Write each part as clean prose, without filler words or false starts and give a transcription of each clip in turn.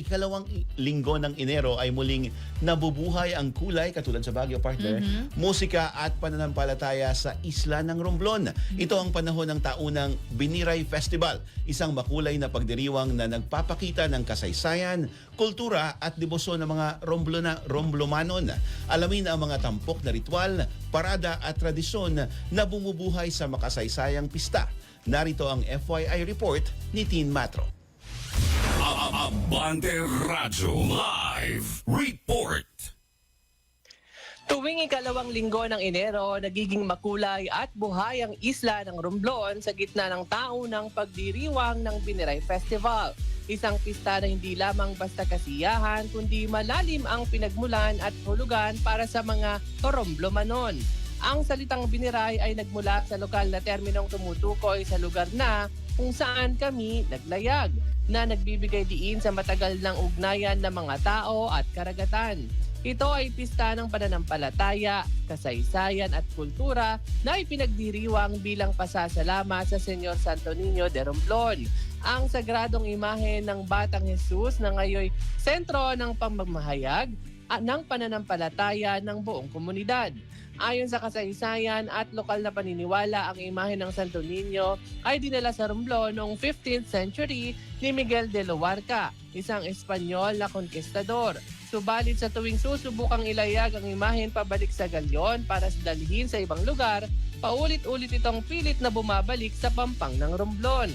ikalawang linggo ng Enero ay muling nabubuhay ang kulay, katulad sa Baguio, partner, musika at pananampalataya sa Isla ng Romblon. Ito ang panahon ng taunang Biniray Festival, isang makulay na pagdiriwang na nagpapakita ng kasaysayan, kultura at debosyon ng mga Romblomanon. Alamin ang mga tampok na ritual, parada at tradisyon na bumubuhay sa makasaysayang pista. Narito ang FYI report ni Teen Matro. Abante Radyo Live Report. Tuwing ikalawang linggo ng Enero, nagiging makulay at buhay ang isla ng Romblon sa gitna ng taunang pagdiriwang ng Biniray Festival. Isang pista na hindi lamang basta kasiyahan, kundi malalim ang pinagmulan at hulugan para sa mga Romblomanon. Ang salitang Biniray ay nagmula sa lokal na terminong tumutukoy sa lugar na kung saan kami naglayag, na nagbibigay diin sa matagal ng ugnayan ng mga tao at karagatan. Ito ay pista ng pananampalataya, kasaysayan at kultura na ipinagdiriwang bilang pasasalamat sa Senyor Santo Niño de Romblon, ang sagradong imahe ng Batang Jesus na ngayon sentro ng pamamahayag ng pananampalataya ng buong komunidad. Ayon sa kasaysayan at lokal na paniniwala, ang imahe ng Santo Niño ay dinala sa Romblon noong 15th century ni Miguel de Loarca, isang Espanyol na konkistador. Subalit sa tuwing susubukang ilayag ang imahen pabalik sa galyon para dalhin sa ibang lugar, paulit-ulit itong pilit na bumabalik sa pampang ng Romblon.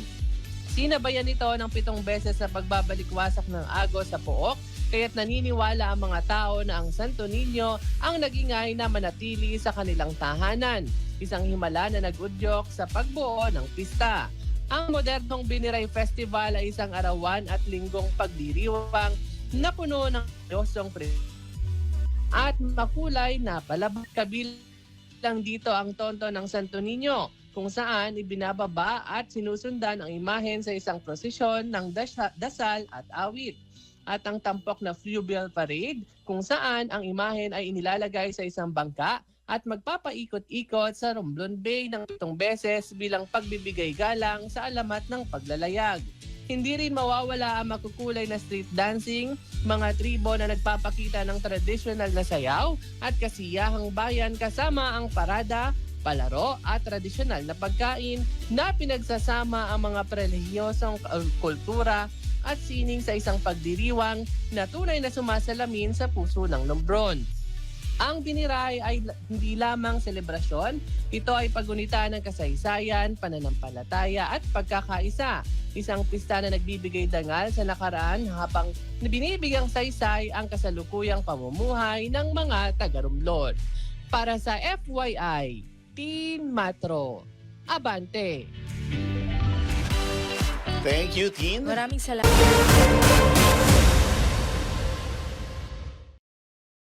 Sinabayan ito ng 7 beses na pagbabalik-wasak ng agos sa pook, kaya't naniniwala ang mga tao na ang Santo Niño ang nagingay na manatili sa kanilang tahanan, isang himala na nag-udyok sa pagbuo ng pista. Ang modernong Biniray Festival ay isang arawan at linggong pagdiriwang na puno ng Diyosong at makulay na palabas. Kabilang dito ang tonto ng Santo Niño, kung saan ibinababa at sinusundan ang imahen sa isang prosesyon ng dasal at awit. At ang tampok na fluvial parade, kung saan ang imahen ay inilalagay sa isang bangka at magpapaikot-ikot sa Romblon Bay ng 7 beses bilang pagbibigay galang sa alamat ng paglalayag. Hindi rin mawawala ang makukulay na street dancing, mga tribo na nagpapakita ng tradisyonal na sayaw at kasiyahang bayan kasama ang parada, palaro at tradisyonal na pagkain na pinagsasama ang mga relihiyosong kultura at sining sa isang pagdiriwang na tunay na sumasalamin sa puso ng Romblon. Ang Biniray ay hindi lamang selebrasyon, ito ay pagunita ng kasaysayan, pananampalataya at pagkakaisa. Isang pista na nagbibigay dangal sa nakaraan habang binibigyang saysay ang kasalukuyang pamumuhay ng mga taga-Romblon. Para sa FYI, Teen Matro, Abante! Thank you, Teen. Maraming salamat.